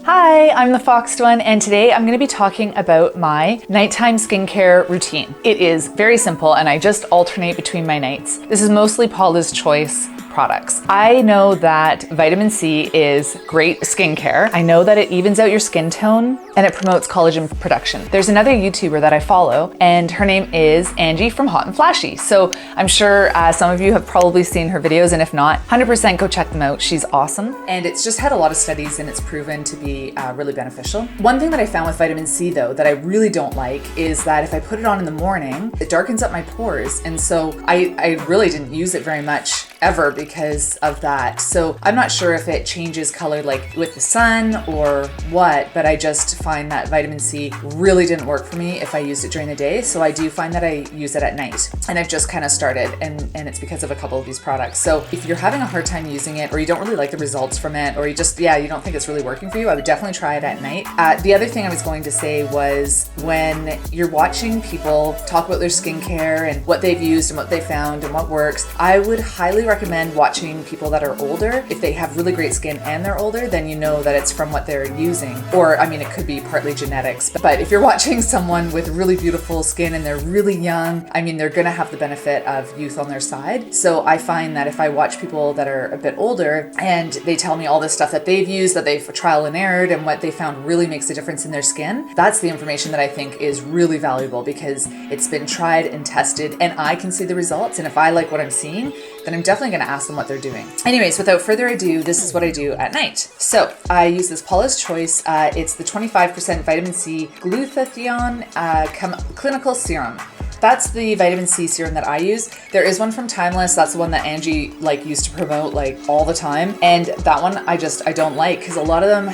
Hi, I'm the Foxed one, and today I'm going to be talking about my nighttime skincare routine. It is very simple, and I just alternate between my nights. This is mostly Paula's Choice products. I know that vitamin C is great skincare. I know that it evens out your skin tone and it promotes collagen production. There's another YouTuber that I follow, and her name is Angie from Hot and Flashy. So I'm sure some of you have probably seen her videos, and if not, 100% go check them out. She's awesome. And it's just had a lot of studies and it's proven to be really beneficial. One thing that I found with vitamin C though that I really don't like is that if I put it on in the morning, it darkens up my pores. And so I really didn't use it very much ever because of that. So I'm not sure if it changes color like with the sun or what, but I just find that vitamin C really didn't work for me if I used it during the day. So I do find that I use it at night, and I've just kind of started, and it's because of a couple of these products. So if you're having a hard time using it, or you don't really like the results from it, or you don't think it's really working for you, I would definitely try it at night. The other thing I was going to say was when you're watching people talk about their skincare and what they've used and what they found and what works, I would highly recommend watching people that are older. If they have really great skin and they're older, then you know that it's from what they're using. Or, I mean, it could be partly genetics. But if you're watching someone with really beautiful skin and they're really young, I mean, they're gonna have the benefit of youth on their side. So I find that if I watch people that are a bit older and they tell me all this stuff that they've used, that they've trial and errored, and what they found really makes a difference in their skin, that's the information that I think is really valuable because it's been tried and tested and I can see the results. And if I like what I'm seeing, then I'm definitely going to ask them what they're doing. Anyways, without further ado, this is what I do at night. So I use this Paula's Choice. It's the 25% vitamin C Glutathione clinical serum. That's the vitamin C serum that I use. There is one from Timeless. That's the one that Angie used to promote all the time. And that one I don't like because a lot of them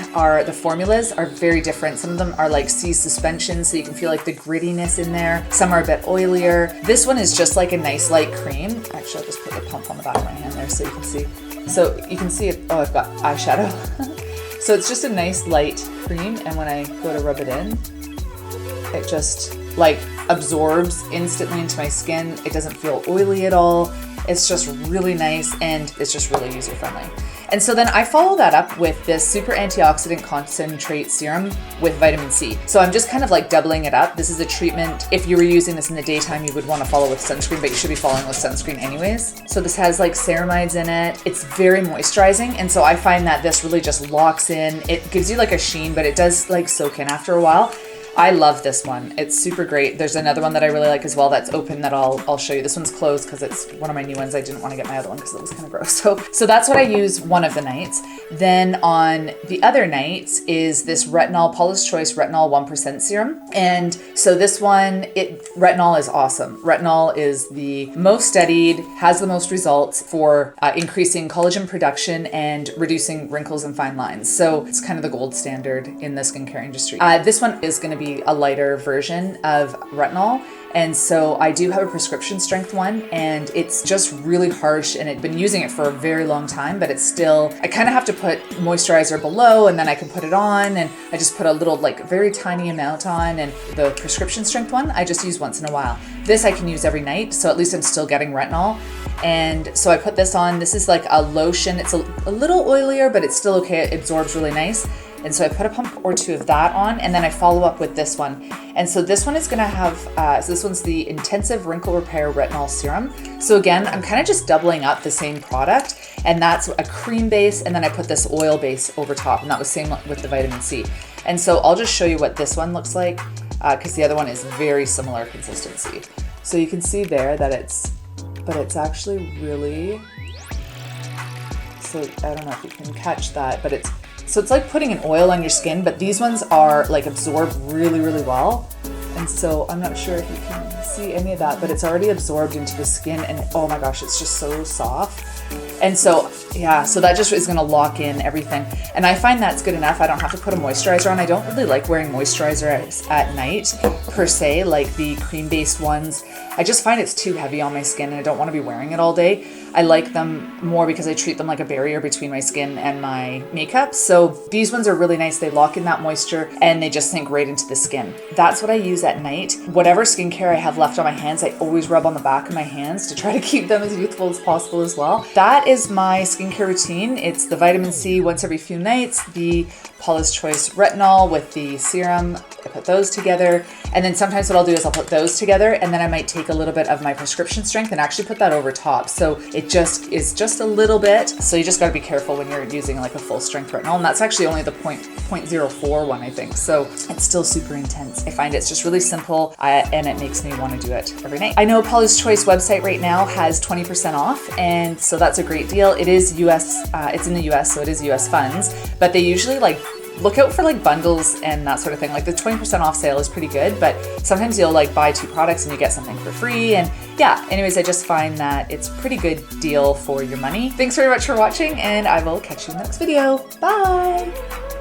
the formulas are very different. Some of them are like C suspension, so you can feel like the grittiness in there. Some are a bit oilier. This one is just like a nice light cream. Actually, I'll just put the pump on the back of my hand there so you can see. So you can see it. Oh, I've got eyeshadow. So it's just a nice light cream. And when I go to rub it in, it just absorbs instantly into my skin. It doesn't feel oily at all. It's just really nice, and it's just really user friendly. And so then I follow that up with this super antioxidant concentrate serum with vitamin C. So I'm just kind of doubling it up. This is a treatment. If you were using this in the daytime, you would want to follow with sunscreen, but you should be following with sunscreen anyways. So this has ceramides in it. It's very moisturizing. And so I find that this really just locks in. It gives you a sheen, but it does soak in after a while. I love this one. It's super great. There's another one that I really like as well that's open that I'll show you. This one's closed because it's one of my new ones. I didn't want to get my other one because it was kind of gross. So that's what I use one of the nights. Then on the other nights is this Paula's Choice Retinol 1% serum. And so this one, retinol is awesome. Retinol is the most studied, has the most results for increasing collagen production and reducing wrinkles and fine lines. So it's kind of the gold standard in the skincare industry. This one is going to be a lighter version of retinol. And so I do have a prescription strength one, and it's just really harsh, and I've been using it for a very long time, but it's still, I kind of have to put moisturizer below and then I can put it on, and I just put a little very tiny amount on. And the prescription strength one I just use once in a while. This I can use every night, so at least I'm still getting retinol. And so I put this on. This is a lotion. It's a little oilier, but it's still okay. It absorbs really nice. And so I put a pump or two of that on, and then I follow up with this one. And so this one is going to have, so this one's the Intensive Wrinkle Repair Retinol Serum. So again, I'm kind of just doubling up the same product, and that's a cream base, and then I put this oil base over top, and that was same with the vitamin C. And so I'll just show you what this one looks like, because the other one is very similar consistency. So you can see there that it's actually really, so I don't know if you can catch that, but it's like putting an oil on your skin, but these ones are absorb really, really well. And so I'm not sure if you can see any of that, but it's already absorbed into the skin, and oh my gosh, it's just so soft. And so, yeah, so that just is gonna lock in everything. And I find that's good enough. I don't have to put a moisturizer on. I don't really like wearing moisturizer at night per se, like the cream-based ones. I just find it's too heavy on my skin and I don't wanna be wearing it all day. I like them more because I treat them like a barrier between my skin and my makeup. So these ones are really nice. They lock in that moisture and they just sink right into the skin. That's what I use at night. Whatever skincare I have left on my hands, I always rub on the back of my hands to try to keep them as youthful as possible as well. That is my skincare skincare routine. It's the vitamin C once every few nights, the Paula's Choice Retinol with the serum. I put those together. And then sometimes what I'll do is I'll put those together, and then I might take a little bit of my prescription strength and actually put that over top. So it just is just a little bit. So you just got to be careful when you're using like a full strength retinol. And that's actually only the 0.04 one, I think. So it's still super intense. I find it's just really simple and it makes me want to do it every night. I know Paula's Choice website right now has 20% off, and so that's a great deal. It is US, it's in the US, so it is US funds, but they usually like look out for like bundles and that sort of thing. Like the 20% off sale is pretty good, but sometimes you'll like buy 2 products and you get something for free. And yeah, anyways, I just find that it's a pretty good deal for your money. Thanks very much for watching, and I will catch you in the next video. Bye.